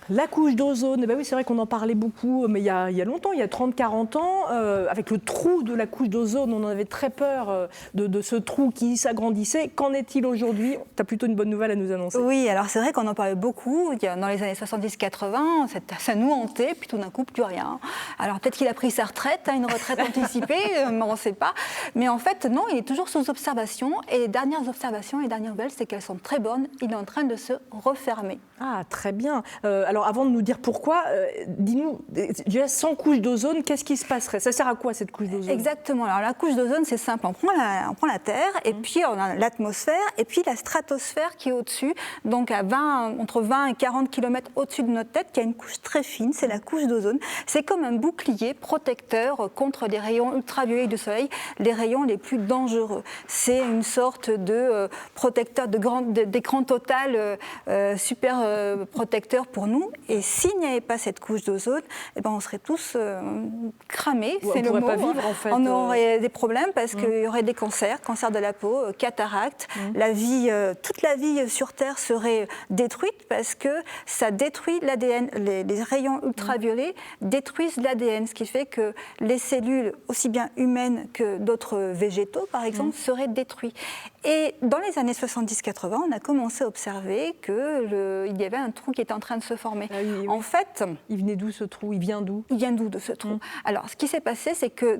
La couche d'ozone, eh ben oui, c'est vrai qu'on en parlait beaucoup, mais il y a longtemps, il y a 30-40 ans, avec le trou de la couche d'ozone, on en avait très peur de ce trou qui s'agrandissait. Qu'en est-il aujourd'hui? Tu as plutôt une bonne nouvelle à nous annoncer. Oui, alors c'est vrai qu'on en parlait beaucoup. Dans les années 70-80, ça nous hantait, puis tout d'un coup, plus rien. Alors peut-être qu'il a pris sa retraite, une retraite anticipée, mais on ne sait pas. Mais en fait, non, il est toujours sous observation. Et les dernières observations, les dernières nouvelles, c'est qu'elles sont très bonnes. Il est en train de se refermer. Ah, très bien. Alors, avant de nous dire pourquoi, dis-nous, déjà, sans couche d'ozone, qu'est-ce qui se passerait? Ça sert à quoi, cette couche d'ozone? Exactement. Alors, la couche d'ozone, c'est simple. On prend la Terre, et puis on a l'atmosphère, et puis la stratosphère qui est au-dessus, donc entre 20 et 40 km au-dessus de notre tête, qui a une couche très fine, c'est la couche d'ozone. C'est comme un bouclier protecteur contre les rayons ultraviolets du soleil, les rayons les plus dangereux. C'est une sorte de protecteur d'écran total super protecteur pour nous. Et s'il n'y avait pas cette couche d'ozone, eh ben on serait tous cramés, c'est le mot. On ne pourrait pas vivre, en fait. On aurait des problèmes parce qu'il y aurait des cancers de la peau, cataractes. Toute la vie sur Terre serait détruite parce que ça détruit l'ADN. Les rayons ultraviolets détruisent l'ADN, ce qui fait que les cellules, aussi bien humaines que d'autres végétaux, par exemple, seraient détruites. Et dans les années 70-80, on a commencé à observer qu'il y avait un trou qui était en train de se former. Ah oui. En fait, il venait d'où ce trou? Il vient d'où? Il vient d'où de ce trou? Alors, ce qui s'est passé, c'est que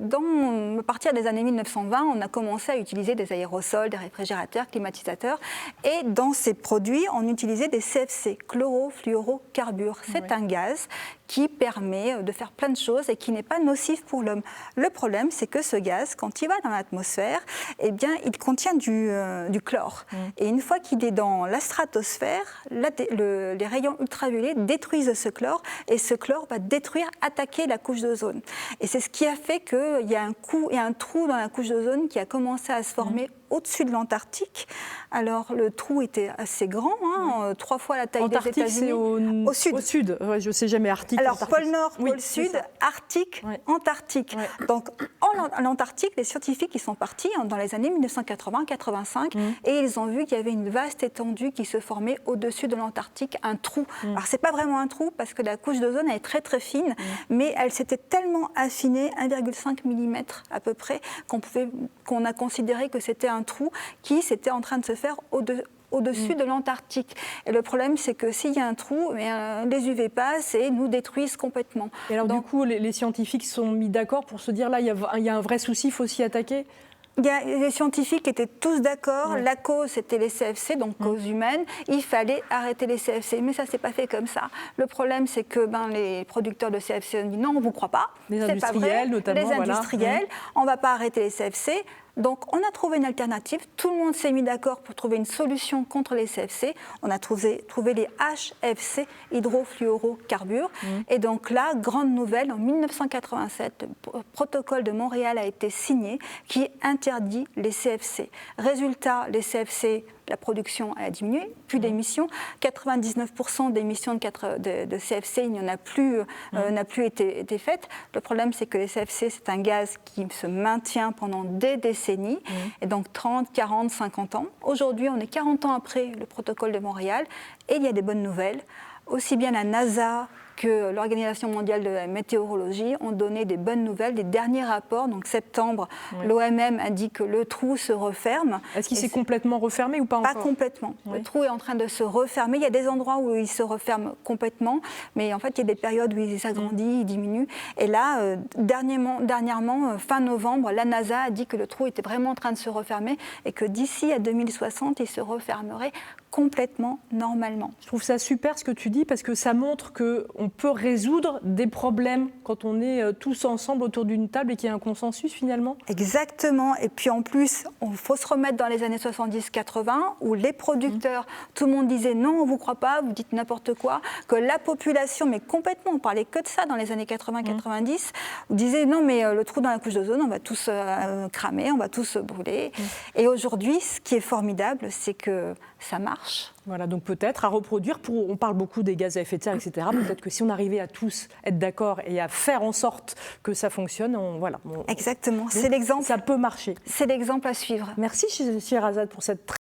à partir des années 1920, on a commencé à utiliser des aérosols, des réfrigérateurs, climatisateurs. Et dans ces produits, on utilisait des CFC, chlorofluorocarbures. C'est un gaz qui permet de faire plein de choses et qui n'est pas nocif pour l'homme. Le problème, c'est que ce gaz, quand il va dans l'atmosphère, eh bien, il contient du chlore. Et une fois qu'il est dans la stratosphère, les rayons ultraviolets détruisent ce chlore et ce chlore va attaquer la couche d'ozone. Et c'est ce qui a fait qu'il y a un trou dans la couche d'ozone qui a commencé à se former au-dessus de l'Antarctique. Alors, le trou était assez grand, 3 fois la taille des États-Unis. Au sud. Au sud, ouais, je ne sais jamais, Arctique. Alors, pôle Nord, pôle Sud, Arctique, Antarctique. Donc, en l'Antarctique, les scientifiques ils sont partis dans les années 1980-85 et ils ont vu qu'il y avait une vaste étendue qui se formait au-dessus de l'Antarctique, un trou. Alors, ce n'est pas vraiment un trou parce que la couche d'ozone est très très fine, mais elle s'était tellement affinée, 1,5 mm à peu près, qu'on a considéré que c'était un trou qui s'était en train de se faire au-dessus de l'Antarctique. Et le problème, c'est que s'il y a un trou, les UV passent et nous détruisent complètement. Et alors, du coup, les scientifiques se sont mis d'accord pour se dire, là, il y a un vrai souci, il faut s'y attaquer? Les scientifiques étaient tous d'accord. La cause, c'était les CFC, donc cause humaine. Il fallait arrêter les CFC, mais ça ne s'est pas fait comme ça. Le problème, c'est que les producteurs de CFC ont dit non, on ne vous croit pas. Les industriels, notamment. Les industriels, on ne va pas arrêter les CFC. Donc, on a trouvé une alternative. Tout le monde s'est mis d'accord pour trouver une solution contre les CFC. On a trouvé les HFC, hydrofluorocarbures. Et donc là, grande nouvelle, en 1987, le protocole de Montréal a été signé qui interdit les CFC. Résultat, les CFC, la production a diminué, plus d'émissions. 99% d'émissions de CFC, il n'y en a plus, n'a plus été faite. Le problème, c'est que les CFC, c'est un gaz qui se maintient pendant des décennies, et donc 30, 40, 50 ans. Aujourd'hui, on est 40 ans après le protocole de Montréal, et il y a des bonnes nouvelles. Aussi bien la NASA que l'Organisation mondiale de la météorologie ont donné des bonnes nouvelles. Les derniers rapports, donc septembre, l'OMM a dit que le trou se referme. Est-ce qu'il s'est complètement refermé ou pas encore? Pas complètement. Le trou est en train de se refermer. Il y a des endroits où il se referme complètement, mais en fait, il y a des périodes où il s'agrandit, il diminue. Et là, dernièrement, fin novembre, la NASA a dit que le trou était vraiment en train de se refermer et que d'ici à 2060, il se refermerait complètement normalement. Je trouve ça super ce que tu dis parce que ça montre qu'on peut résoudre des problèmes quand on est tous ensemble autour d'une table et qu'il y a un consensus finalement. Exactement. Et puis en plus, il faut se remettre dans les années 70-80 où les producteurs, tout le monde disait non, on ne vous croit pas, vous dites n'importe quoi, que la population, mais complètement, on parlait que de ça dans les années 80-90, disait non mais le trou dans la couche d'ozone, on va tous cramer, on va tous brûler. Et aujourd'hui, ce qui est formidable, c'est que ça marche. Voilà, donc peut-être à reproduire, on parle beaucoup des gaz à effet de serre, etc. Peut-être que si on arrivait à tous être d'accord et à faire en sorte que ça fonctionne, Exactement, c'est l'exemple. Ça peut marcher. C'est l'exemple à suivre. Merci Scheherazade pour cette